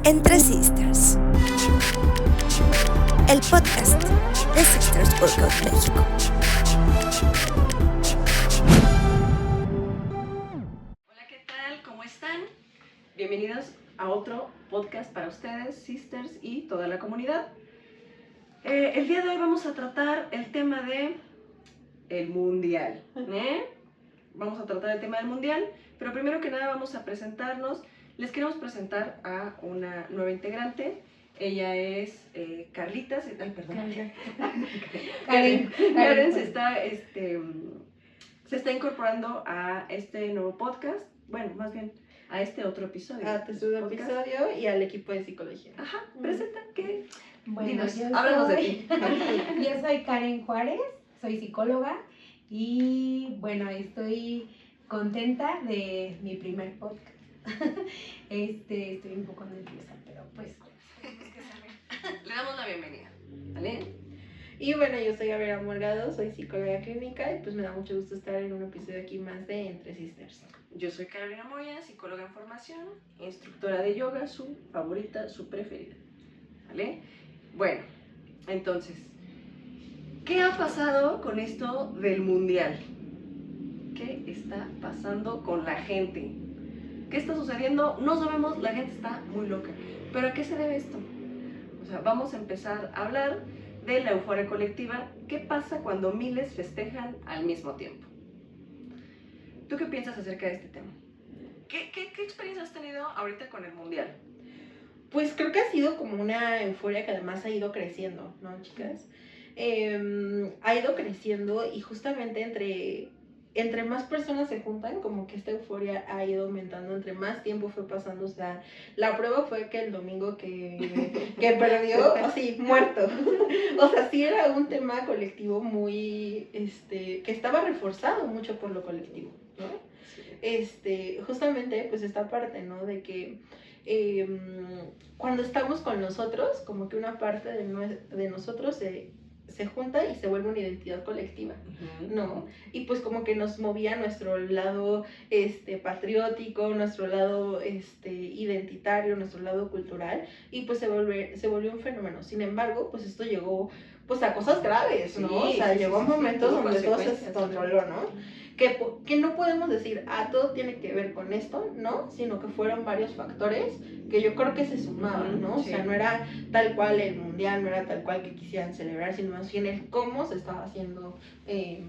Entre Sisters, el podcast de Sisters Workout México. Hola, ¿qué tal? ¿Cómo están? Bienvenidos a otro podcast para ustedes, Sisters y toda la comunidad. El día de hoy vamos a tratar el tema de el Mundial. Vamos a tratar el tema del Mundial, pero primero que nada vamos a presentarnos. Les queremos presentar a una nueva integrante. Ella es Carlitas. Ay, perdón. Karen se está incorporando a este nuevo podcast. Bueno, más bien a este otro episodio. A este nuevo episodio y al equipo de psicología. Ajá, presenta que. Bueno, háblanos de ti. Yo soy Karen Juárez, soy psicóloga y bueno, estoy contenta de mi primer podcast. Estoy un poco nerviosa, pero pues Le damos la bienvenida, ¿vale? Y bueno, yo soy Gabriela Morgado, soy psicóloga clínica y pues me da mucho gusto estar en un episodio aquí más de Entre Sisters. Yo soy Carolina Moya, psicóloga en formación, instructora de yoga, su favorita, su preferida, ¿vale? Bueno, entonces, ¿qué ha pasado con esto del Mundial? ¿Qué está pasando con la gente? ¿Qué está sucediendo? No sabemos, la gente está muy loca. ¿Pero a qué se debe esto? O sea, vamos a empezar a hablar de la euforia colectiva. ¿Qué pasa cuando miles festejan al mismo tiempo? ¿Tú qué piensas acerca de este tema? ¿Qué experiencia has tenido ahorita con el Mundial? Pues creo que ha sido como una euforia que además ha ido creciendo, ¿no, chicas? Ha ido creciendo y justamente entre más personas se juntan, como que esta euforia ha ido aumentando, entre más tiempo fue pasando. O sea, la prueba fue que el domingo que perdió, así, muerto. O sea, sí era un tema colectivo muy, que estaba reforzado mucho por lo colectivo, ¿no? Justamente, pues esta parte, ¿no? De que cuando estamos con nosotros, como que una parte de nosotros se junta y se vuelve una identidad colectiva, ¿no? Y pues como que nos movía nuestro lado patriótico, nuestro lado identitario, nuestro lado cultural, y pues se volvió un fenómeno. Sin embargo, pues esto llegó pues a cosas graves, ¿no? Sí, o sea, llegó a momentos donde todo se consecuencias, descontroló, ¿no? Que no podemos decir, todo tiene que ver con esto, ¿no? Sino que fueron varios factores que yo creo que se sumaban, ¿no? O sea, no era tal cual el Mundial, no era tal cual que quisieran celebrar, sino más bien el cómo se estaba haciendo,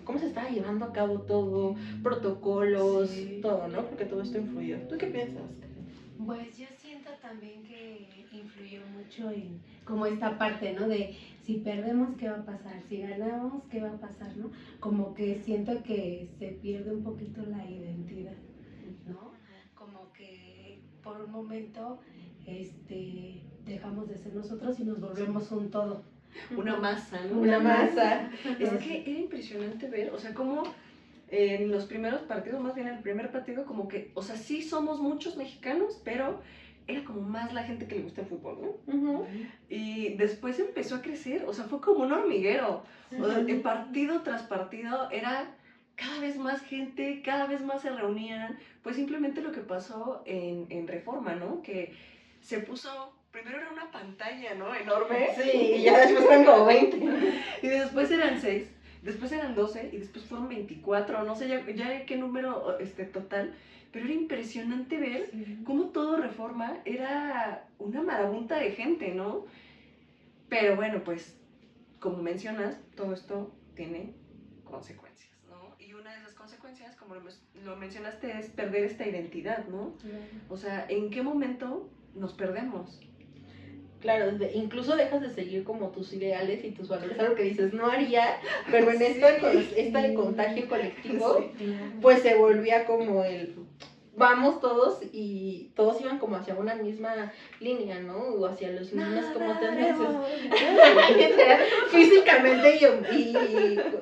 cómo se estaba llevando a cabo todo, protocolos, todo, ¿no? Porque todo esto influyó. ¿Tú qué piensas? pues yo siento también que influyó mucho en como esta parte, ¿no? De si perdemos, ¿qué va a pasar? Si ganamos, ¿qué va a pasar? ¿No? Como que siento que se pierde un poquito la identidad, ¿no? Como que por un momento dejamos de ser nosotros y nos volvemos un todo. Una masa, ¿no? Una masa. Es que era impresionante ver, o sea, cómo en los primeros partidos, más bien en el primer partido, como que, o sea, sí somos muchos mexicanos, pero era como más la gente que le gusta el fútbol, ¿no? Y después empezó a crecer, o sea, fue como un hormiguero. O sea, el partido tras partido era cada vez más gente, cada vez más se reunían. Pues simplemente lo que pasó en Reforma, ¿no? Que se puso, primero era una pantalla, ¿no? Enorme. Sí, y ya después eran como 20. Y después eran 6, después eran 12 y después fueron 24, no sé ya qué número total. Pero era impresionante ver cómo todo Reforma era una marabunta de gente, ¿no? Pero bueno, pues, como mencionas, todo esto tiene consecuencias, ¿no? Y una de esas consecuencias, como lo mencionaste, es perder esta identidad, ¿no? O sea, ¿en qué momento nos perdemos? Claro, incluso dejas de seguir como tus ideales y tus valores, algo que dices, no haría, pero en esta contagio colectivo, pues se volvía como vamos todos, y todos iban como hacia una misma línea, ¿no? O hacia los mismos como tendencias. Físicamente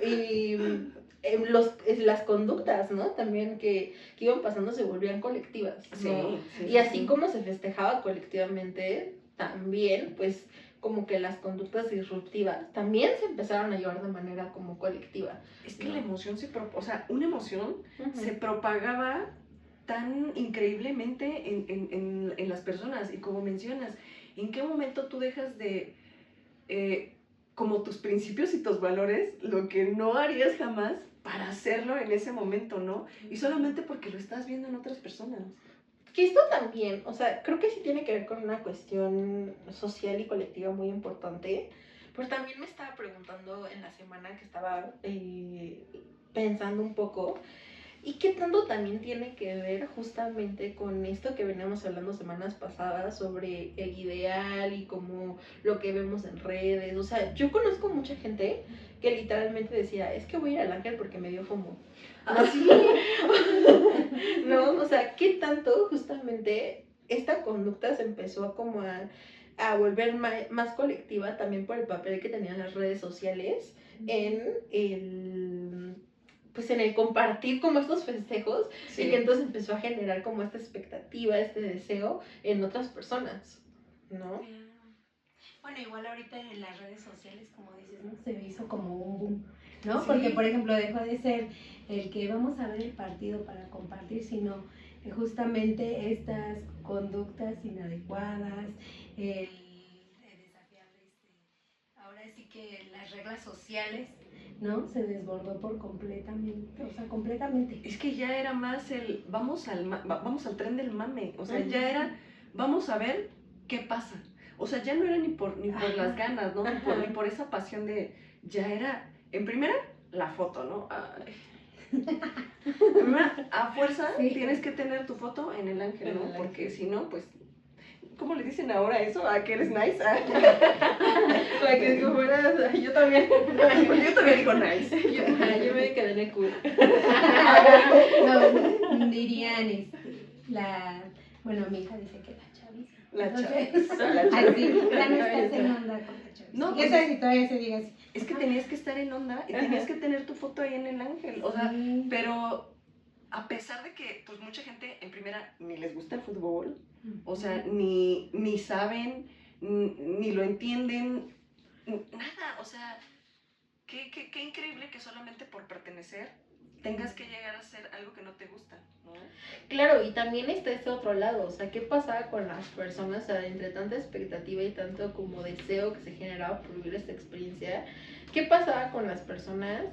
y las conductas, ¿no? También que iban pasando se volvían colectivas, ¿no? Y así como se festejaba colectivamente, también, pues, como que las conductas disruptivas también se empezaron a llevar de manera como colectiva. Es que la emoción una emoción se propagaba tan increíblemente en las personas personas. Y como mencionas, ¿en qué momento tú dejas de, como tus principios y tus valores, lo que no harías jamás para hacerlo en ese momento, ¿no? Y solamente porque lo estás viendo en otras personas. Que esto también, o sea, creo que sí tiene que ver con una cuestión social y colectiva muy importante, pero también me estaba preguntando en la semana que estaba pensando un poco, y qué tanto también tiene que ver justamente con esto que veníamos hablando semanas pasadas sobre el ideal y como lo que vemos en redes. O sea, yo conozco mucha gente que literalmente decía, es que voy a ir al Ángel porque me dio FOMO. Así. No, o sea, ¿qué tanto justamente esta conducta se empezó a como a volver más colectiva también por el papel que tenían las redes sociales en el, pues en el compartir como estos festejos, Sí. y que entonces empezó a generar como esta expectativa, este deseo en otras personas, ¿no? Bueno, igual ahorita en las redes sociales, como dices, ¿no? Se hizo como un boom, ¿no? Sí. Porque, por ejemplo, dejó de ser el que vamos a ver el partido para compartir, sino que justamente estas conductas inadecuadas, el desafiar, ahora sí que las reglas sociales, ¿no? Se desbordó por completamente, o sea, completamente. Es que ya era más el, vamos al tren del mame, o sea, ya era, vamos a ver qué pasa. O sea, ya no era ni por las ganas, ¿no? Ni por esa pasión de, ya era, en primera, la foto, ¿no? Ay. En primera, a fuerza Sí. tienes que tener tu foto en el Ángel, En ¿no? el Ángel. Porque si no, pues, ¿cómo le dicen ahora eso? ¿A que eres nice? Para que digo, fuera, yo también. Yo también digo nice. Yo me quedé en el culo. No, dirían, bueno, mi hija dice que la chaviza. La Entonces, chaviza, la así, chaviza. ya no estás en onda con la chaviza. No, No, pues sé si todavía se diga así. Es que tenías que estar en onda y tenías que tener tu foto ahí en el Ángel. O sea, Sí. pero a pesar de que, pues mucha gente en primera ni les gusta el fútbol, o sea, ni saben, ni lo entienden, nada. O sea, qué increíble que solamente por pertenecer tengas que llegar a hacer algo que no te gusta, ¿no? Claro, y también está este otro lado, o sea, ¿qué pasaba con las personas? O sea, entre tanta expectativa y tanto como deseo que se generaba por vivir esta experiencia, ¿qué pasaba con las personas?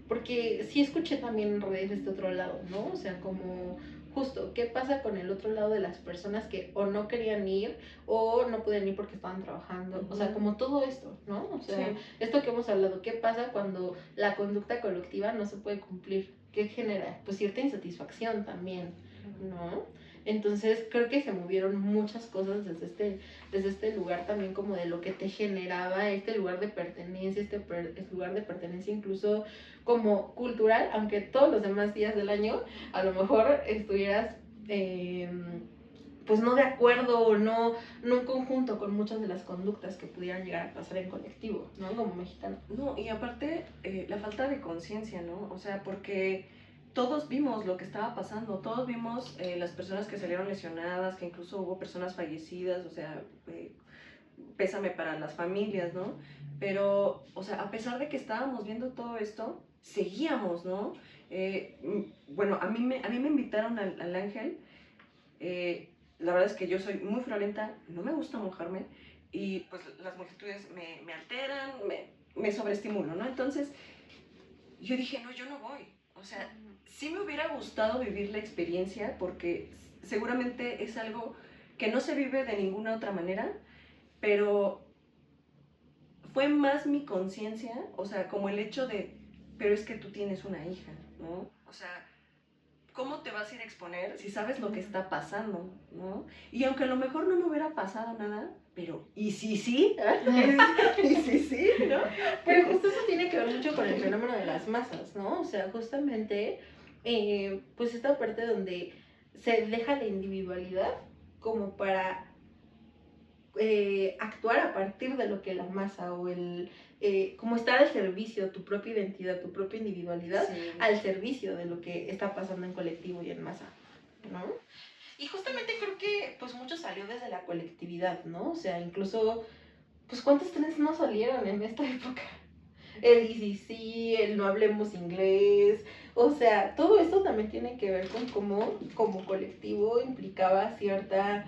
Porque sí escuché también en redes este otro lado, ¿no? O sea, como justo, ¿qué pasa con el otro lado de las personas que o no querían ir o no podían ir porque estaban trabajando? O sea, como todo esto, ¿no? O sea, Sí. esto que hemos hablado, ¿qué pasa cuando la conducta colectiva no se puede cumplir? ¿Qué genera? Pues cierta insatisfacción también, ¿no? Entonces creo que se movieron muchas cosas desde este lugar también como de lo que te generaba este lugar de pertenencia, este lugar de pertenencia incluso como cultural, aunque todos los demás días del año a lo mejor estuvieras pues no de acuerdo o no en conjunto con muchas de las conductas que pudieran llegar a pasar en colectivo, ¿no? Como mexicano. No, y aparte, la falta de conciencia, ¿no? O sea, porque todos vimos lo que estaba pasando, todos vimos las personas que salieron lesionadas, que incluso hubo personas fallecidas, o sea, pésame para las familias, ¿no? Pero, o sea, a pesar de que estábamos viendo todo esto, seguíamos, ¿no? Bueno, a mí me invitaron al Ángel, la verdad es que yo soy muy friolenta, no me gusta mojarme, y pues las multitudes me alteran, me sobreestimulo, ¿no? Entonces, yo dije, no, yo no voy. O sea, sí me hubiera gustado vivir la experiencia porque seguramente es algo que no se vive de ninguna otra manera, pero fue más mi conciencia, o sea, como el hecho de, pero es que tú tienes una hija, ¿no? O sea, ¿cómo te vas a ir a exponer si sabes lo que está pasando, ¿no? Y aunque a lo mejor no me hubiera pasado nada, pero ¿y si sí? ¿Y si sí? ¿No? Pero justo eso tiene que ver mucho con el fenómeno de las masas, ¿no? O sea, justamente, pues esta parte donde se deja la individualidad como para actuar a partir de lo que la masa o como estar al servicio, tu propia identidad, tu propia individualidad, Sí. al servicio de lo que está pasando en colectivo y en masa, ¿no? Y justamente creo que pues mucho salió desde la colectividad, ¿no? O sea, incluso, pues ¿cuántos trenes no salieron en esta época? El ICC, el no hablemos inglés, o sea, todo esto también tiene que ver con cómo como colectivo implicaba cierta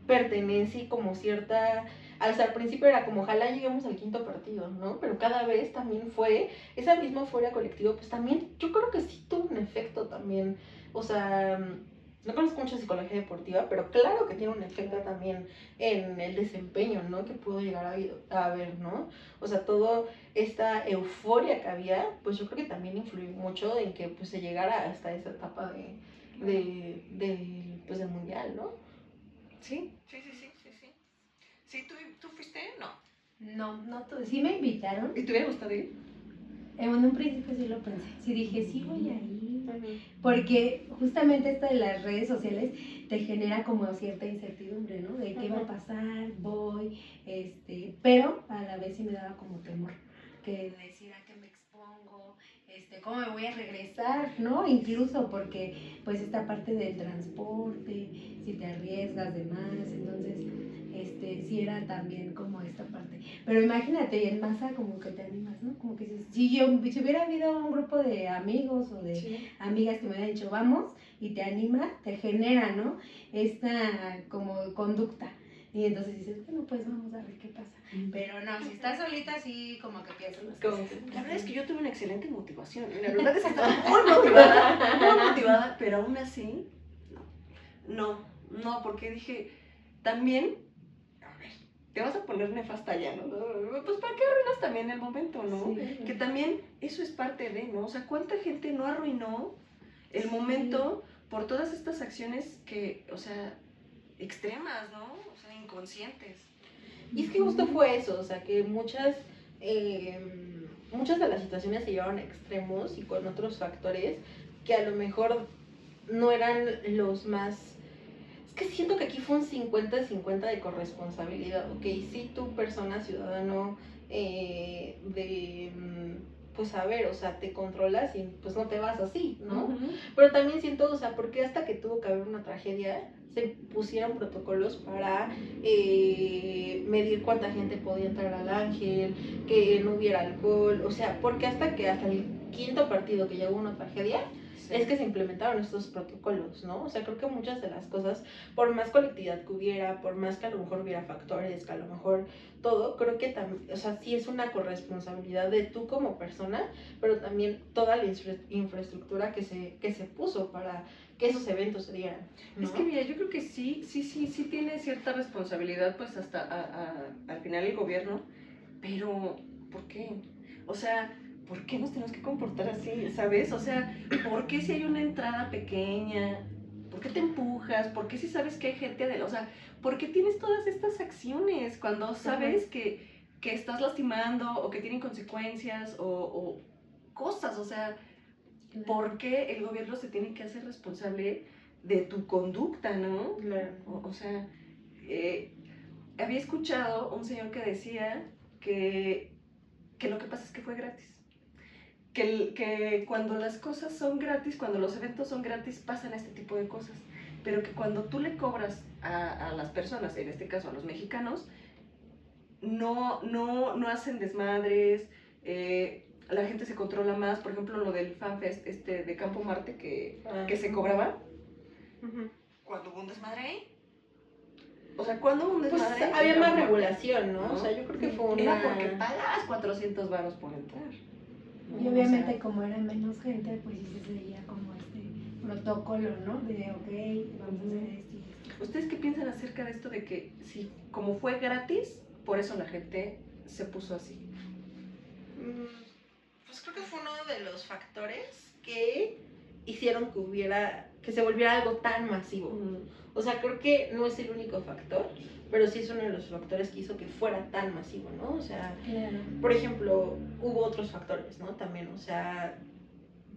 pertenencia y como cierta... Hasta al principio era como, ojalá lleguemos al 5.º partido, ¿no? Pero cada vez también fue, esa misma euforia colectiva, pues también, yo creo que sí tuvo un efecto también, o sea, no conozco mucho psicología deportiva, pero claro que tiene un efecto también en el desempeño, ¿no? Que pudo llegar a haber, ¿no? O sea, toda esta euforia que había, pues yo creo que también influyó mucho en que pues se llegara hasta esa etapa pues, del mundial, ¿no? Sí. ¿Sí, tú fuiste? No. No, sí me invitaron. ¿Y te hubiera gustado ir? En un principio sí lo pensé. Sí dije, sí voy a ir. Porque justamente esto de las redes sociales te genera como cierta incertidumbre, ¿no? De qué va a pasar, voy, pero a la vez sí me daba como temor. Que decir a qué me expongo, cómo me voy a regresar, ¿no? Incluso porque pues esta parte del transporte, si te arriesgas de más, entonces sí era también como esta parte. Pero imagínate, y en masa como que te animas, ¿no? Como que si hubiera habido un grupo de amigos o de amigas que me hubieran dicho, vamos, y te anima, te genera, ¿no? Esta como conducta. Y entonces dices, bueno, pues vamos a ver qué pasa. Pero no, si estás solita, sí, como que piensas las cosas. La verdad es que yo tuve una excelente motivación. La verdad es que estaba muy motivada, pero aún así, no, porque dije, también, a ver, te vas a poner nefasta ya, ¿no? Pues para qué arruinas también el momento, ¿no? Sí. Que también eso es parte de, ¿no? O sea, ¿cuánta gente no arruinó el momento por todas estas acciones que, o sea, extremas, ¿no? O sea, inconscientes. Y es que justo fue eso, o sea, que muchas de las situaciones se llevaron a extremos y con otros factores que a lo mejor no eran los más... Es que siento que aquí fue un 50-50 de corresponsabilidad, ¿ok? Sí, tú, persona, ciudadano, pues a ver, o sea, te controlas y pues no te vas así, ¿no? Uh-huh. Pero también siento, o sea, porque hasta que tuvo que haber una tragedia, se pusieron protocolos para medir cuánta gente podía entrar al Ángel, que no hubiera alcohol, o sea, porque hasta el 5.º partido que ya hubo una tragedia, es que se implementaron estos protocolos, ¿no? O sea, creo que muchas de las cosas, por más colectividad que hubiera, por más que a lo mejor hubiera factores, que a lo mejor todo, creo que también, o sea, sí es una corresponsabilidad de tú como persona, pero también toda la infraestructura que se puso para que esos eventos se dieran, ¿no? Es que mira, yo creo que sí tiene cierta responsabilidad, pues hasta al final el gobierno, pero ¿por qué? O sea, ¿por qué nos tenemos que comportar así, sabes? O sea, ¿por qué si hay una entrada pequeña? ¿Por qué te empujas? ¿Por qué si sabes que hay gente o sea, ¿por qué tienes todas estas acciones cuando sabes que estás lastimando o que tienen consecuencias o cosas? O sea, ¿por qué el gobierno se tiene que hacer responsable de tu conducta, no? Claro. O sea, había escuchado un señor que decía que lo que pasa es que fue gratis. Que cuando las cosas son gratis, cuando los eventos son gratis, pasan este tipo de cosas. Pero que cuando tú le cobras a las personas, en este caso a los mexicanos, no hacen desmadres, la gente se controla más. Por ejemplo, lo del FanFest de Campo Marte que se cobraba. Uh-huh. ¿Cuándo hubo un desmadre ahí? O sea, ¿cuándo hubo un desmadre? Pues había más regulación, ¿no? O sea, yo creo que fue una... Era porque pagabas 400 varos por entrar. Y obviamente como era menos gente, pues sí se seguía como protocolo, ¿no? De, ok, vamos a hacer esto. ¿Ustedes qué piensan acerca de esto de que si como fue gratis, por eso la gente se puso así? Pues creo que fue uno de los factores que hicieron que se volviera algo tan masivo. O sea, creo que no es el único factor, pero sí es uno de los factores que hizo que fuera tan masivo, ¿no? O sea, por ejemplo, hubo otros factores, ¿no? También, o sea,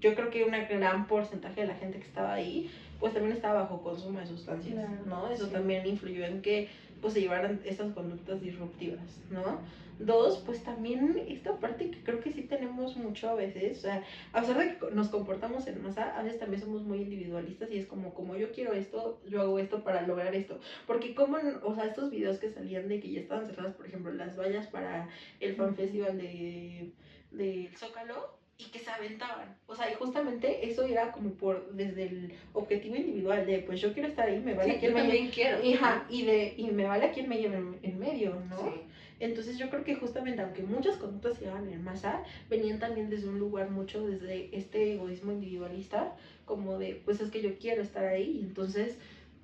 yo creo que un gran porcentaje de la gente que estaba ahí, pues también estaba bajo consumo de sustancias, ¿no? Eso también influyó en que, pues, se llevaran estas conductas disruptivas, ¿no? 2, pues también esta parte que creo que sí tenemos mucho a veces, o sea, a pesar de que nos comportamos en masa, a veces también somos muy individualistas y es como yo quiero esto, yo hago esto para lograr esto, porque o sea, estos videos que salían de que ya estaban cerradas, por ejemplo, las vallas para el Fan Festival de Zócalo, y que se aventaban. O sea, y justamente eso era como desde el objetivo individual de, pues yo quiero estar ahí, me vale Sí, quien yo me también quiero. Ajá, y me vale a quien me lleve en medio, ¿no? Sí. Entonces yo creo que justamente, aunque muchas conductas se llevaban en masa, venían también desde un lugar mucho desde este egoísmo individualista, como de, pues es que yo quiero estar ahí, y entonces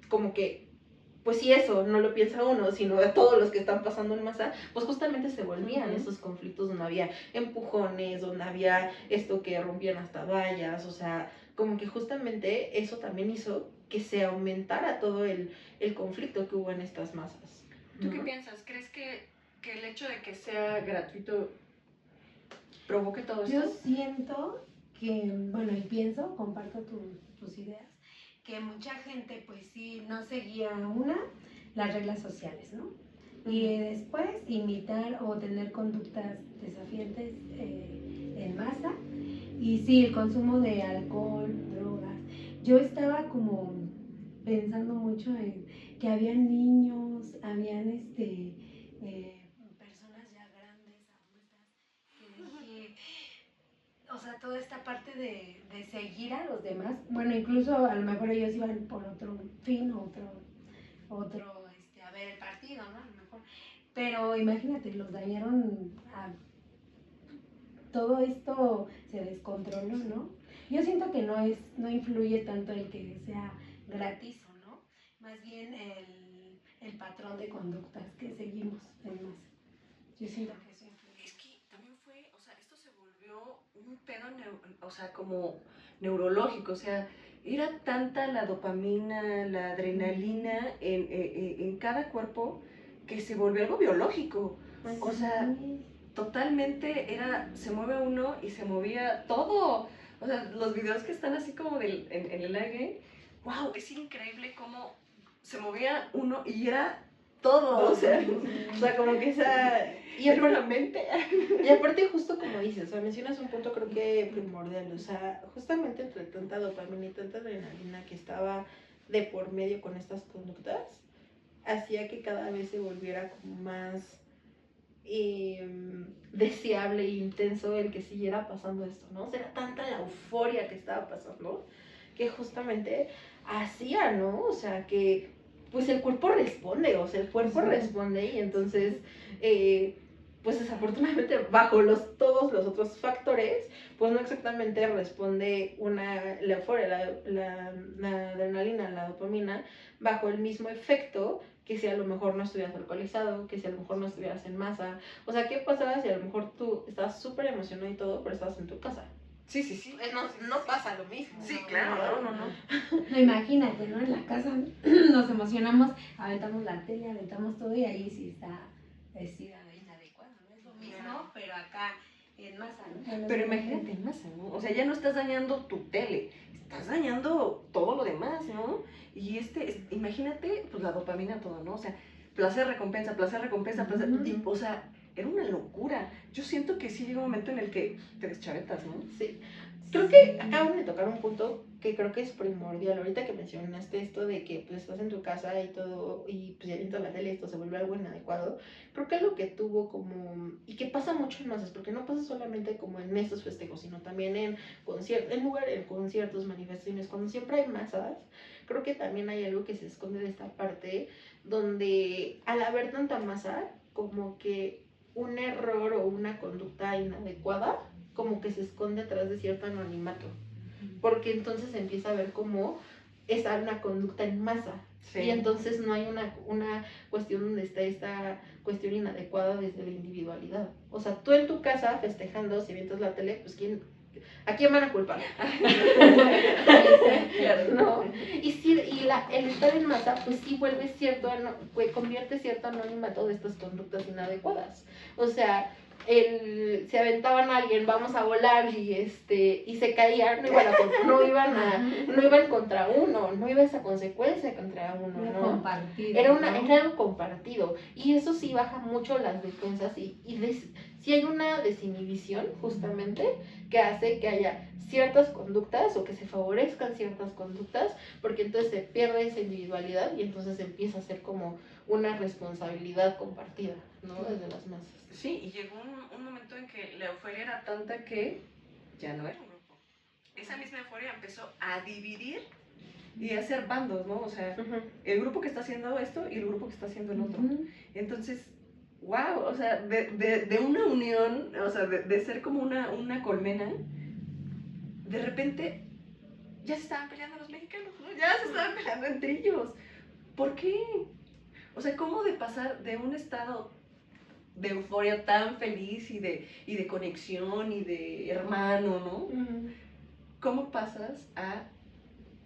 como que, pues si eso no lo piensa uno, sino a todos los que están pasando en masa, pues justamente se volvían esos conflictos donde había empujones, donde había esto que rompían hasta vallas, o sea, como que justamente eso también hizo que se aumentara todo el conflicto que hubo en estas masas. ¿Tú qué piensas? ¿Crees que el hecho de que sea gratuito provoque todo esto? Yo siento que, bueno, y pienso, comparto tus ideas, que mucha gente pues sí no seguía las reglas sociales, ¿no? Y después imitar o tener conductas desafiantes en masa. Y sí, el consumo de alcohol, drogas. Yo estaba como pensando mucho en que habían niños, habían personas ya grandes, adultas, que dije, o sea, toda esta parte de seguir a los demás, bueno, incluso a lo mejor ellos iban por otro fin, a ver el partido, ¿no? A lo mejor. Pero imagínate, los dañaron todo esto se descontroló, ¿no? Yo siento que no influye tanto el que sea gratis o no, más bien el patrón de conductas que seguimos en masa. Yo siento que eso influye. Es que también fue, o sea, esto se volvió un pedo, o sea, como neurológico, o sea, era tanta la dopamina, la adrenalina en cada cuerpo que se volvió algo biológico. O sea, totalmente se mueve uno y se movía todo. O sea, los videos que están así como en el aire, wow, es increíble cómo se movía uno y era todo. O sea, como que esa... Y aparte justo como dices, o sea, mencionas un punto creo que primordial, o sea, justamente entre tanta dopamina y tanta adrenalina que estaba de por medio con estas conductas, hacía que cada vez se volviera como más deseable e intenso el que siguiera pasando esto, ¿no? O sea, era tanta la euforia que estaba pasando que justamente hacía, ¿no? O sea, que pues el cuerpo responde, o sea, el cuerpo responde y entonces, pues desafortunadamente bajo todos los otros factores, pues no exactamente responde la euforia, la adrenalina, la dopamina, bajo el mismo efecto que si a lo mejor no estuvieras alcoholizado, que si a lo mejor no estuvieras en masa. O sea, ¿qué pasaba si a lo mejor tú estabas súper emocionado y todo, pero estabas en tu casa? Sí, sí, sí. No pasa lo mismo. Sí, claro, no. No, imagínate, ¿no? En la casa nos emocionamos, aventamos la tele, aventamos todo y ahí sí está vestida inadecuada, ¿no? Es lo mismo, pero acá en masa, ¿no? Pero imagínate en masa, ¿no? O sea, ya no estás dañando tu tele, estás dañando todo lo demás, ¿no? Y imagínate, pues la dopamina, todo, ¿no? O sea, placer, recompensa, placer. Y, o sea, era una locura. Yo siento que sí llega un momento en el que te deschavetas, ¿no? Sí. Creo que acaban de tocar un punto que creo que es primordial. Ahorita que mencionaste esto de que pues estás en tu casa y todo, y pues ya viendo la tele esto se vuelve algo inadecuado, creo que lo que tuvo como, y que pasa mucho en masas, porque no pasa solamente como en estos festejos, sino también en conciertos, manifestaciones, cuando siempre hay masas, creo que también hay algo que se esconde de esta parte, donde al haber tanta masa, como que un error o una conducta inadecuada como que se esconde atrás de cierto anonimato, porque entonces se empieza a ver como esa una conducta en masa, sí. Y entonces no hay una cuestión donde está esta cuestión inadecuada desde la individualidad. O sea, tú en tu casa festejando, si vienes la tele, pues ¿a quién van a culpar? ¿No? El estar en masa, pues sí convierte cierto anonimato de estas conductas inadecuadas. O sea, se aventaban a alguien, vamos a volar y se caía, no iban contra uno, no iba esa consecuencia contra uno, ¿no? Compartido, era algo compartido, y eso sí baja mucho las defensas y sí hay una desinhibición justamente que hace que haya ciertas conductas o que se favorezcan ciertas conductas, porque entonces se pierde esa individualidad y entonces empieza a ser como una responsabilidad compartida, ¿no? Desde las masas. Sí, y llegó un momento en que la euforia era tanta que ya no era un grupo. Esa misma euforia empezó a dividir y a hacer bandos, ¿no? O sea, el grupo que está haciendo esto y el grupo que está haciendo el otro. Entonces, wow, o sea, de una unión, o sea, de ser como una colmena, de repente ya se estaban peleando los mexicanos, ¿no? Ya se estaban peleando entre ellos. ¿Por qué? O sea, ¿cómo de pasar de un estado de euforia tan feliz y de conexión y de hermano, ¿no? ¿Cómo pasas a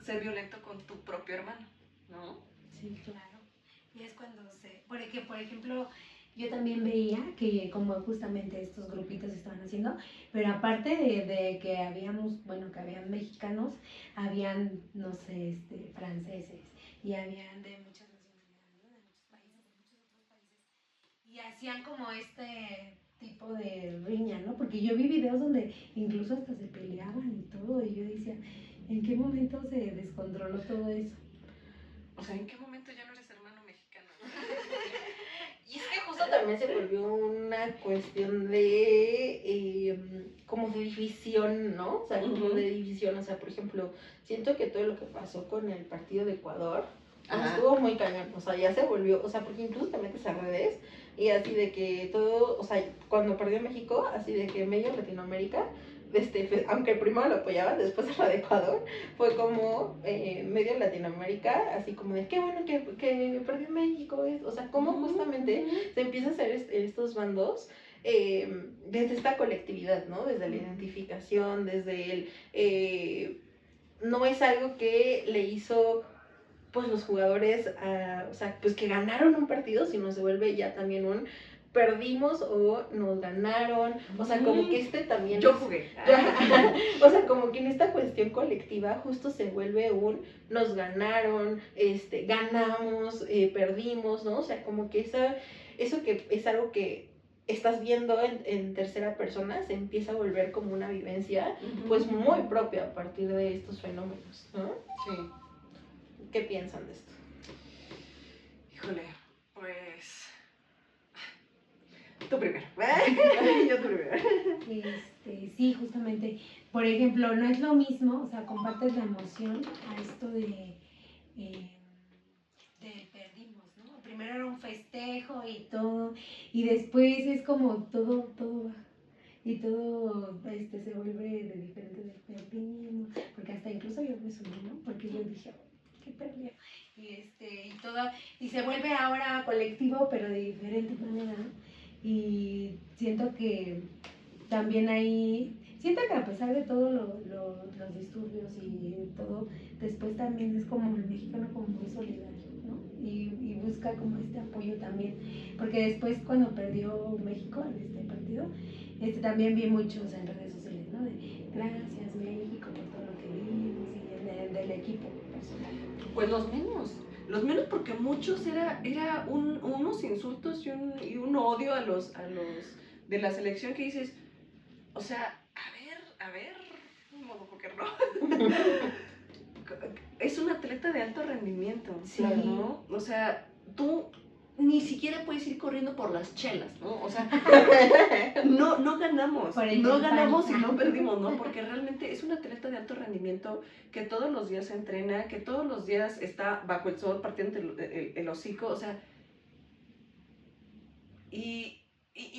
ser violento con tu propio hermano, ¿no? Sí, claro. Y es cuando porque, por ejemplo, yo también veía que como justamente estos grupitos estaban haciendo, pero aparte de que habíamos, bueno, que habían mexicanos, habían, no sé, franceses, y habían de muchas nacionalidades, ¿no? De muchos países, de muchos otros países, y hacían como este tipo de riña, ¿no? Porque yo vi videos donde incluso hasta se peleaban y todo, y yo decía, ¿en qué momento se descontroló todo eso? O sea, ¿en qué momento ya no eres hermano mexicano? Y es que justo también se volvió una cuestión de como de división, ¿no? O sea, como de división, o sea, por ejemplo, siento que todo lo que pasó con el partido de Ecuador estuvo muy cañón, o sea, ya se volvió, o sea, porque incluso te metes a redes y así de que todo, o sea, cuando perdió México, así de que medio Latinoamérica, aunque primero lo apoyaban, después de la de Ecuador, fue como medio Latinoamérica, así como de qué bueno que perdió México, o sea, como justamente se empieza a hacer estos bandos desde esta colectividad, ¿no? Desde la identificación, desde el... no es algo que le hizo pues los jugadores, o sea, pues que ganaron un partido, sino se vuelve ya también un perdimos o nos ganaron, o sea, como que también... Yo jugué. O sea, como que en esta cuestión colectiva justo se vuelve un nos ganaron, ganamos, perdimos, ¿no? O sea, como que eso que es algo que estás viendo en tercera persona se empieza a volver como una vivencia, pues muy propia a partir de estos fenómenos, ¿no? Sí. ¿Qué piensan de esto? Híjole, pues... Tú primero. Yo primero. Sí, justamente. Por ejemplo, no es lo mismo, o sea, compartes la emoción a esto de perdimos, ¿no? Primero era un festejo y todo, y después es como todo baja. Y todo se vuelve de diferente de perdimos, porque hasta incluso yo me subí, ¿no? Porque yo dije, ¿qué perdió? Y se vuelve ahora colectivo, pero de diferente manera, ¿no? Y siento que también siento que a pesar de todos los disturbios y todo, después también es como el mexicano como muy solidario, ¿no? Y busca como este apoyo también, porque después cuando perdió México en este partido, también vi muchos en redes sociales, ¿no? De gracias México por todo lo que vimos y del equipo personal. Pues los menos porque muchos era unos insultos y un odio a los de la selección que dices, o sea, a ver, motherfucker, ¿no? Es un atleta de alto rendimiento, sí. ¿no? O sea, tú ni siquiera puedes ir corriendo por las chelas, ¿no? O sea, no ganamos y no perdimos, ¿no? Porque realmente es un atleta de alto rendimiento que todos los días se entrena, que todos los días está bajo el sol partiendo el hocico, o sea, y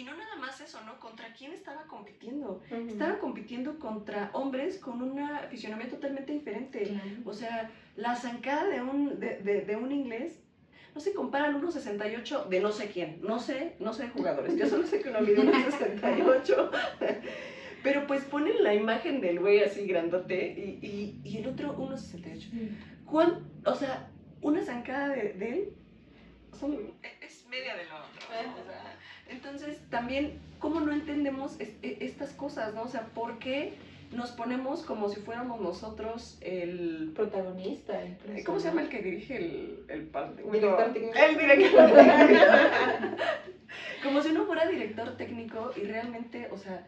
no nada más eso, ¿no? ¿Contra quién estaba compitiendo? Estaba compitiendo contra hombres con una fisionomía totalmente diferente. Claro. O sea, la zancada de un inglés no se compara al 1.68 de no sé quién, no sé de jugadores, yo solo sé que uno mide 1.68, pero pues ponen la imagen del güey así grandote y el otro 1.68. O sea, una zancada de él es media de la otra, ¿no? O sea, entonces también, ¿cómo no entendemos estas cosas, no? O sea, ¿por qué nos ponemos como si fuéramos nosotros el protagonista? ¿Cómo se llama el que dirige el partido? Director técnico. El director técnico. Como si uno fuera director técnico y realmente, o sea,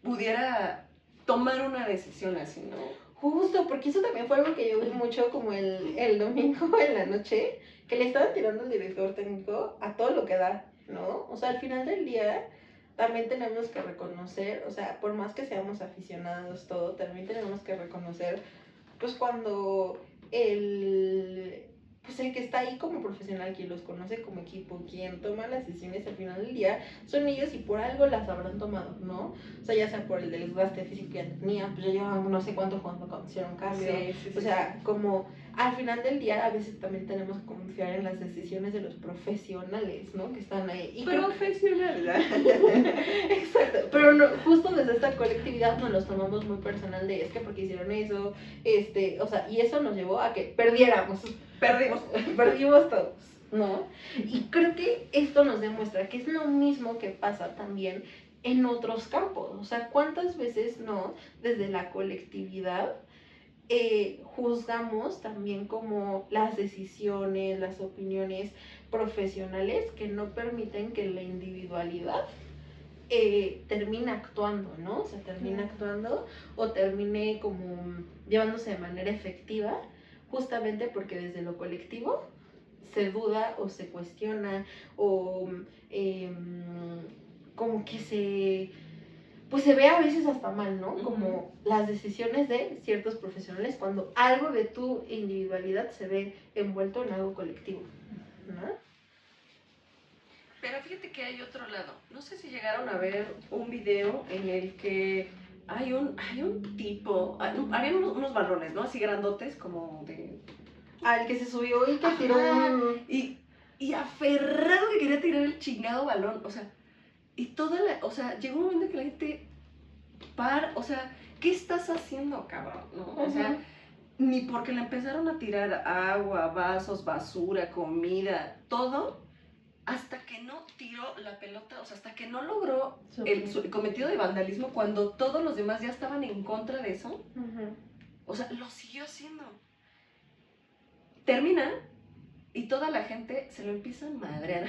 pudiera tomar una decisión así, ¿no? Justo, porque eso también fue algo que yo vi mucho como el domingo en la noche, que le estaban tirando al director técnico a todo lo que da, ¿no? O sea, al final del día, también tenemos que reconocer, o sea, por más que seamos aficionados, todo, también tenemos que reconocer, pues cuando pues el que está ahí como profesional, quien los conoce como equipo, quien toma las decisiones al final del día, son ellos y por algo las habrán tomado, ¿no? O sea, ya sea por el desgaste físico que ya tenía, pues ya llevaban no sé cuánto jugando cuando hicieron cambio. O sea, como al final del día a veces también tenemos que confiar en las decisiones de los profesionales, ¿no? Que están ahí. Y Profesional. exacto, pero no, justo desde esta colectividad nos los tomamos muy personal de es que porque hicieron eso, o sea, y eso nos llevó a que perdiéramos. Perdimos todos, ¿no? Y creo que esto nos demuestra que es lo mismo que pasa también en otros campos. O sea, ¿cuántas veces no, desde la colectividad, juzgamos también como las decisiones, las opiniones profesionales que no permiten que la individualidad termine actuando, ¿no? O sea, termine actuando o termine como llevándose de manera efectiva, justamente porque desde lo colectivo se duda o se cuestiona o como que pues se ve a veces hasta mal, ¿no? Como las decisiones de ciertos profesionales cuando algo de tu individualidad se ve envuelto en algo colectivo, ¿no? Pero fíjate que hay otro lado. No sé si llegaron a ver un video en el que hay un tipo, habían unos balones, ¿no? Así grandotes, como de... Al que se subió y que tiró y aferrado que quería tirar el chingado balón, o sea, y o sea, llegó un momento que la gente o sea, ¿qué estás haciendo, cabrón? ¿No? O sea, ni porque le empezaron a tirar agua, vasos, basura, comida, todo, hasta que no tiró la pelota, o sea, hasta que no logró el cometido de vandalismo, cuando todos los demás ya estaban en contra de eso, o sea, lo siguió haciendo. Termina y toda la gente se lo empieza a madrear.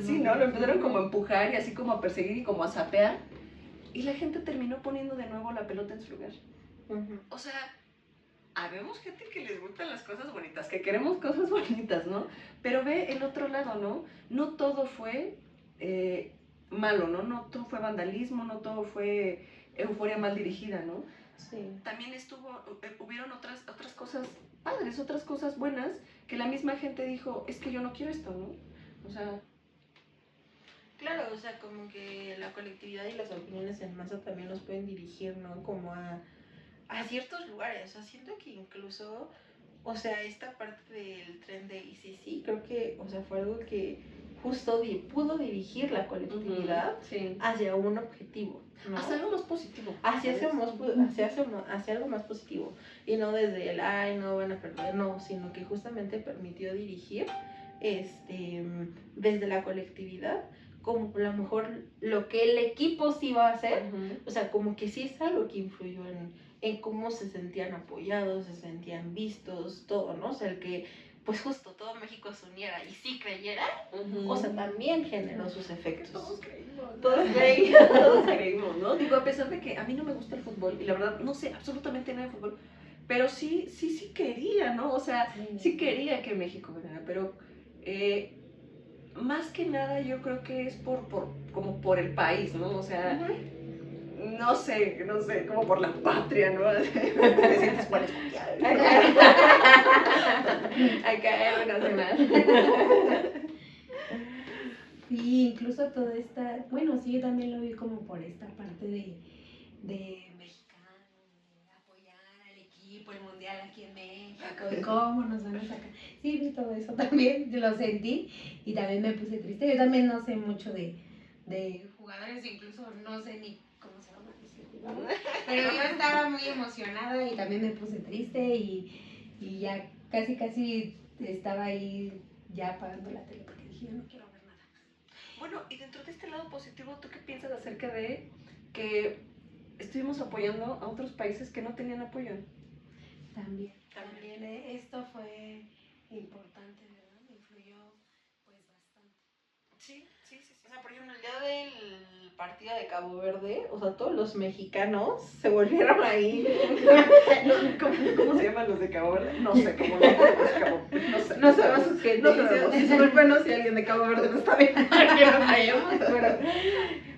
Sí, ¿no? Lo empezaron como a empujar y así como a perseguir y como a zapear. Y la gente terminó poniendo de nuevo la pelota en su lugar. O sea, habemos gente que les gustan las cosas bonitas, que queremos cosas bonitas, ¿no? Pero ve el otro lado, ¿no? No todo fue malo, ¿no? No todo fue vandalismo, no todo fue euforia mal dirigida, ¿no? Sí. También hubieron otras cosas padres, otras cosas buenas, que la misma gente dijo, es que yo no quiero esto, ¿no? O sea... Claro, o sea, como que la colectividad y las opiniones en masa también nos pueden dirigir, ¿no? Como a ciertos lugares, o sea, siento que incluso, o sea, esta parte del tren de ICC, creo que, o sea, fue algo que justo pudo dirigir la colectividad hacia un objetivo, ¿no? Hacia algo más positivo. Hacia algo más positivo. Y no desde el, ay, no van a perder, no, sino que justamente permitió dirigir desde la colectividad, como a lo mejor lo que el equipo sí iba a hacer, o sea, como que sí es algo que influyó en cómo se sentían apoyados, se sentían vistos, todo, ¿no? O sea, el que pues justo todo México se uniera y sí creyera, o sea, también generó sus efectos. Todos creímos. Todos creímos, ¿no? Digo, a pesar de que a mí no me gusta el fútbol, y la verdad no sé absolutamente nada de fútbol, pero sí quería, ¿no? O sea, sí quería que México ganara, pero más que nada yo creo que es como por el país, ¿no? O sea, no sé, como por la patria, ¿no? Te sientes cuál es acá es nacional. Sí, incluso toda esta, bueno, sí, yo también lo vi como por esta parte de mexicano, de apoyar al equipo, el mundial aquí en México, y cómo nos van a sacar. Sí, vi todo eso también, yo lo sentí y también me puse triste. Yo también no sé mucho de jugadores, incluso no sé ni cómo se llama ese jugador, pero yo estaba muy emocionada y también me puse triste y ya casi estaba ahí ya apagando la tele porque dije, yo no quiero ver nada. Bueno, y dentro de este lado positivo, ¿tú qué piensas acerca de que estuvimos apoyando a otros países que no tenían apoyo? También esto fue importante, ¿verdad? Influyó pues bastante. Sí. O sea, por ejemplo, el día del partido de Cabo Verde, o sea, todos los mexicanos se volvieron ahí. ¿Cómo se llaman los de Cabo Verde? No sé, ¿cómo los de Cabo Verde? No sé. No sabemos gente. No sabemos. Discúlpenos si alguien de Cabo Verde no está viendo que nos vayamos, pero...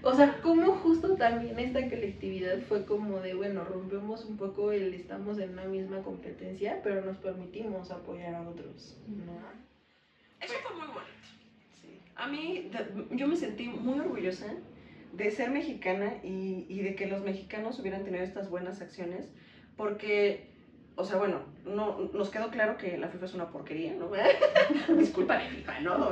O sea, como justo también esta colectividad fue como de, bueno, rompemos un poco el estamos en una misma competencia, pero nos permitimos apoyar a otros, ¿no? Eso fue muy bonito. Sí. A mí, yo me sentí muy orgullosa de ser mexicana y de que los mexicanos hubieran tenido estas buenas acciones, porque, o sea, bueno, no, nos quedó claro que la FIFA es una porquería, ¿no? Disculpa la FIFA, ¿no?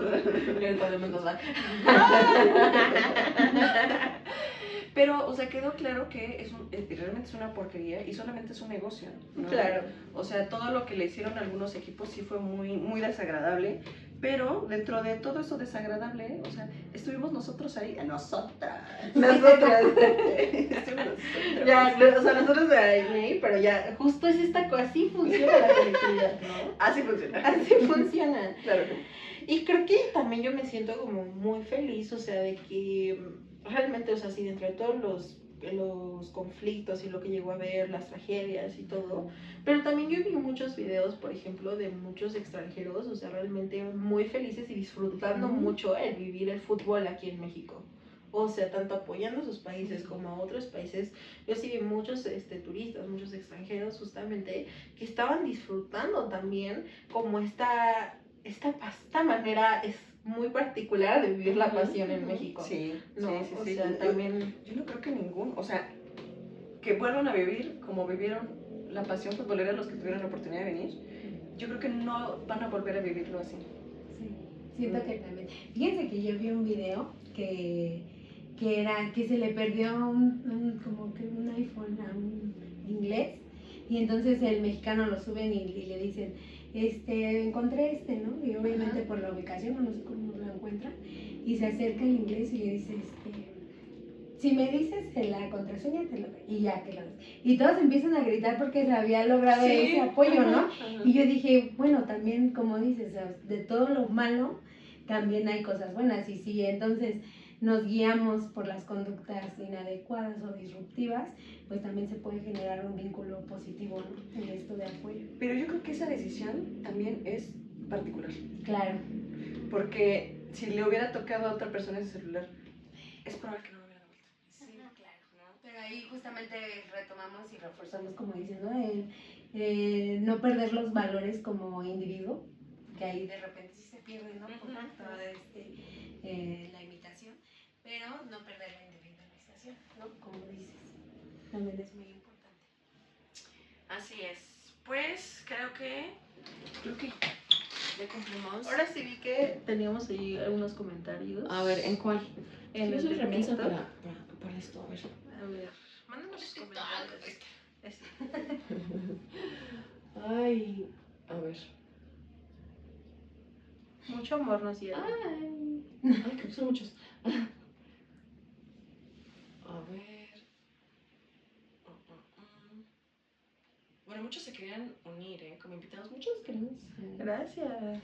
Pero, o sea, quedó claro que realmente es una porquería y solamente es un negocio, ¿no? Claro. O sea, todo lo que le hicieron a algunos equipos sí fue muy, muy desagradable, pero dentro de todo eso desagradable, o sea, estuvimos nosotros ahí, Nosotras. Estuvimos nosotros. Ya, o sea, nosotros de ahí, pero ya, justo es esta cosa, así funciona la colectividad, ¿no? Así funciona. Así funciona. Claro. Y creo que también yo me siento como muy feliz, o sea, de que realmente, o sea, sí, dentro de todos los conflictos y lo que llegó a ver, las tragedias y todo, pero también yo vi muchos videos, por ejemplo, de muchos extranjeros, o sea, realmente muy felices y disfrutando mucho el vivir el fútbol aquí en México. O sea, tanto apoyando a sus países como a otros países. Yo sí vi muchos turistas, muchos extranjeros justamente, que estaban disfrutando también como esta manera es muy particular de vivir la pasión en México. Sí, No, sí. o sea, también... Yo no creo que ningún, o sea, que vuelvan a vivir como vivieron la pasión futbolera los que tuvieron la oportunidad de venir. Yo creo que no van a volver a vivirlo así. Sí, siento que también. Fíjense que yo vi un video que se le perdió como que un iPhone a un inglés, y entonces el mexicano lo suben y le dicen, encontré ¿no? Y obviamente por la ubicación, no sé cómo lo encuentran, y se acerca el inglés y le dice, si me dices la contraseña, te lo doy. Y ya que lo doy. Y todos empiezan a gritar porque se había logrado ese apoyo, ¿no? Y yo dije, bueno, también, como dices, de todo lo malo, también hay cosas buenas. Y si entonces nos guiamos por las conductas inadecuadas o disruptivas, pues también se puede generar un vínculo positivo, ¿no? En esto de apoyo. Pero yo creo que esa decisión también es particular. Claro. Porque si le hubiera tocado a otra persona ese celular, es probable que no lo hubiera devuelto. Sí, claro, ¿no? Pero ahí justamente retomamos y reforzamos, como diciendo, no perder los valores como individuo, que ahí de repente sí se pierden, ¿no? Por toda la imitación, pero no perder la individualización, ¿no? Como dices, también es muy importante. Así es. Pues creo que ya cumplimos. Ahora sí vi que teníamos ahí algunos comentarios. A ver, ¿en cuál? En el Eso de es remesa TikTok. para esto, a ver. A ver, mándanos los comentarios. Ese. Ay, a ver. Mucho amor nos dieron. Ay, que son muchos. A ver. Bueno, muchos se querían unir, como invitados. Muchas gracias. Gracias.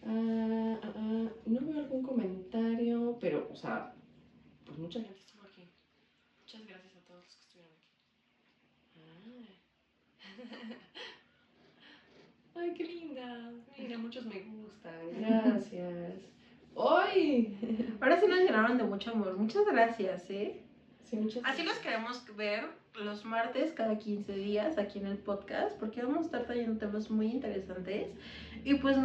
No veo algún comentario, pero, o sea, pues mucha gente estuvo aquí. Muchas gracias a todos los que estuvieron aquí. Ay, qué linda. Mira, muchos me gustan. Gracias. ¡Ay! Ahora sí nos llenaron de mucho amor. Muchas gracias, ¿eh? Sí, muchas Así los queremos ver los martes cada 15 días aquí en el podcast, porque vamos a estar trayendo temas muy interesantes. Y pues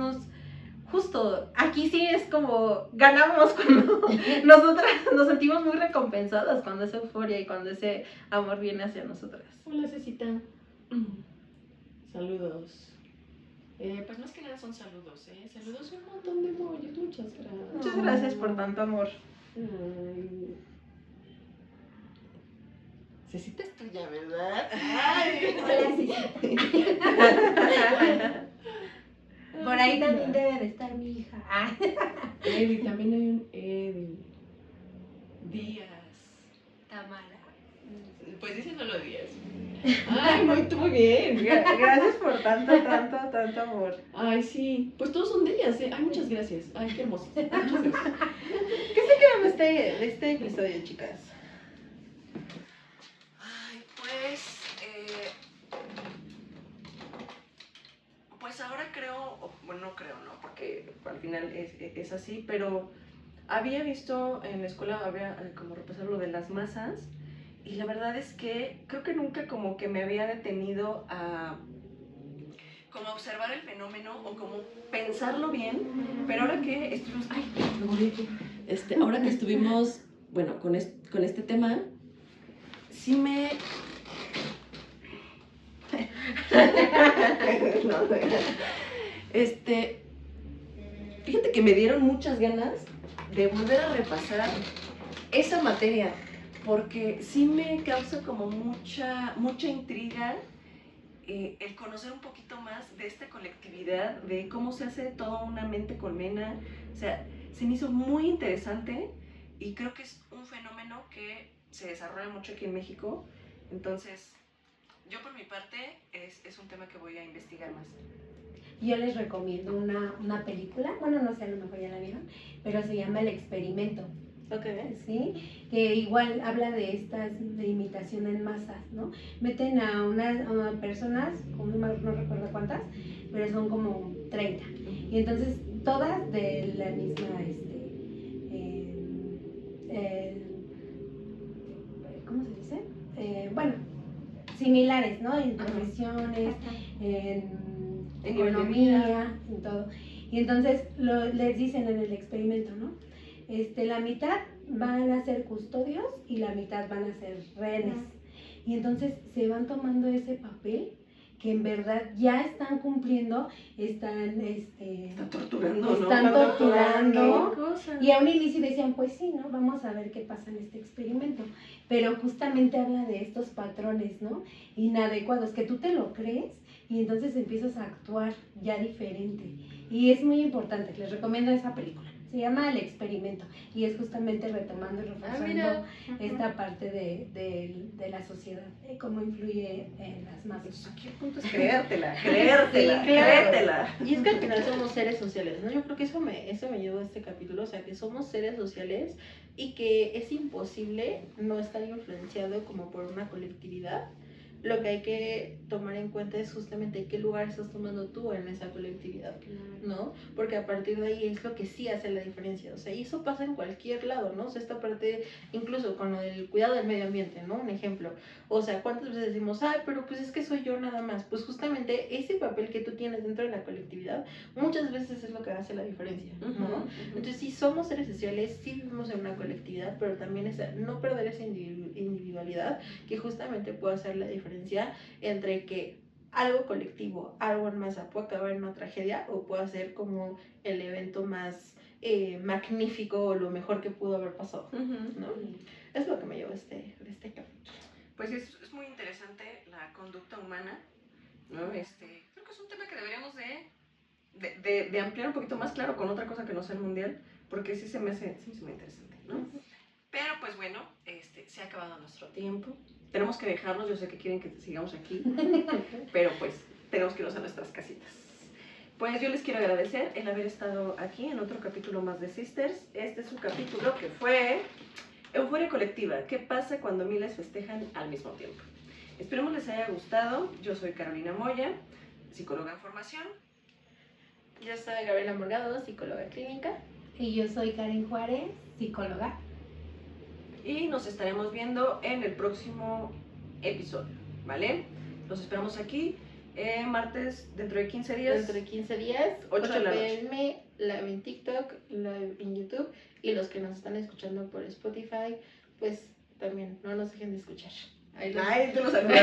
justo, aquí sí es como ganamos cuando nosotras nos sentimos muy recompensadas cuando esa euforia y cuando ese amor viene hacia nosotras. Hola, Cecita. Saludos. Pues más que nada son saludos, Saludos y un montón de emojis. Muchas gracias. Muchas gracias por tanto amor. Ay. Cecita es tuya, ¿verdad? Ay. Hola, por ahí también debe de estar mi hija. Eddie, también hay un Eddie. Díaz. Tamara. Pues dice solo Díaz. Ay, muy bien. Gracias por tanto amor. Ay, sí. Pues todos son de ellas, Ay, muchas gracias. Ay, qué hermosos. Muchas gracias. ¿Qué se quedan de este episodio, chicas? Ay, pues ahora ahora creo, bueno, no creo, ¿no? Porque al final es así, pero había visto en la escuela, había como repasar lo de las masas, y la verdad es que creo que nunca como que me había detenido a como observar el fenómeno o como pensarlo bien, pero ahora que estuvimos, ahora que estuvimos, bueno, con este tema, sí me... No, fíjate que me dieron muchas ganas de volver a repasar esa materia, porque sí me causa como mucha intriga el conocer un poquito más de esta colectividad, de cómo se hace toda una mente colmena. O sea, se me hizo muy interesante y creo que es un fenómeno que se desarrolla mucho aquí en México. Entonces, yo por mi parte es un tema que voy a investigar más. Yo les recomiendo una película, bueno, no sé, a lo mejor ya la vieron, pero se llama El Experimento. Ok. ¿Sí? Que igual habla de estas de imitación en masas, ¿no? Meten a unas personas, no recuerdo cuántas, pero son como 30. Y entonces todas de la misma, ¿cómo se dice? Bueno, similares, ¿no? En profesiones, en economía, en todo. Y entonces les dicen en el experimento, ¿no? La mitad van a ser custodios y la mitad van a ser rehenes. Y entonces se van tomando ese papel que en verdad ya están cumpliendo, están torturando, ¿no? Están torturando. ¿Qué cosa? Y a un inicio decían, pues sí, ¿no? Vamos a ver qué pasa en este experimento. Pero justamente habla de estos patrones, ¿no? Inadecuados, que tú te lo crees y entonces empiezas a actuar ya diferente. Y es muy importante, les recomiendo esa película. Se llama El Experimento y es justamente retomando y reforzando esta parte de la sociedad, cómo influye en las masas. Aquí el punto es creértela. Sí, claro. Y es que al final somos seres sociales, ¿no? Yo creo que eso me llevó a este capítulo, o sea, que somos seres sociales y que es imposible no estar influenciado como por una colectividad. Lo que hay que tomar en cuenta es justamente qué lugar estás tomando tú en esa colectividad, ¿no? Porque a partir de ahí es lo que sí hace la diferencia, o sea, y eso pasa en cualquier lado, ¿no? O sea, esta parte, incluso con lo del cuidado del medio ambiente, ¿no? Un ejemplo, o sea, ¿cuántas veces decimos, ay, pero pues es que soy yo nada más? Pues justamente ese papel que tú tienes dentro de la colectividad, muchas veces es lo que hace la diferencia, ¿no? Entonces, sí somos seres sociales, sí vivimos en una colectividad, pero también es no perder esa individualidad que justamente puede hacer la diferencia entre que algo colectivo, algo en masa puede acabar en una tragedia o puede ser como el evento más magnífico o lo mejor que pudo haber pasado, ¿no? Es lo que me llevó este capítulo. Pues es muy interesante la conducta humana, ¿no? Creo que es un tema que deberíamos de ampliar un poquito más, claro, con otra cosa que no sea el mundial, porque sí se me hace muy interesante, ¿no? Pero pues bueno, se ha acabado nuestro tiempo. Tenemos que dejarnos, yo sé que quieren que sigamos aquí, pero pues tenemos que irnos a nuestras casitas. Pues yo les quiero agradecer el haber estado aquí en otro capítulo más de Sisters. Este es un capítulo que fue Euforia Colectiva. ¿Qué pasa cuando miles festejan al mismo tiempo? Esperemos les haya gustado. Yo soy Carolina Moya, psicóloga en formación. Yo soy Gabriela Morgado, psicóloga clínica. Y yo soy Karen Juárez, psicóloga. Y nos estaremos viendo en el próximo episodio, ¿vale? Los esperamos aquí, martes, dentro de 15 días. Dentro de 15 días, 8 de la noche. PM, live en TikTok, live en YouTube. Y los que nos están escuchando por Spotify, pues también no nos dejen de escuchar. Ay, tú lo sabes.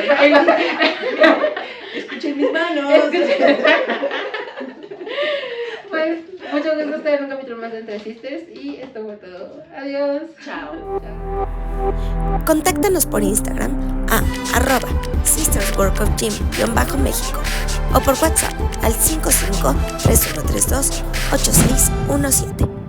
Escuchen mis manos. Pues, mucho gusto estar en un capítulo más de Entre Sisters y esto fue todo. Adiós. Chao. Contáctanos por Instagram a @sistersworkoutgym_México o por WhatsApp al 55 3132 8617.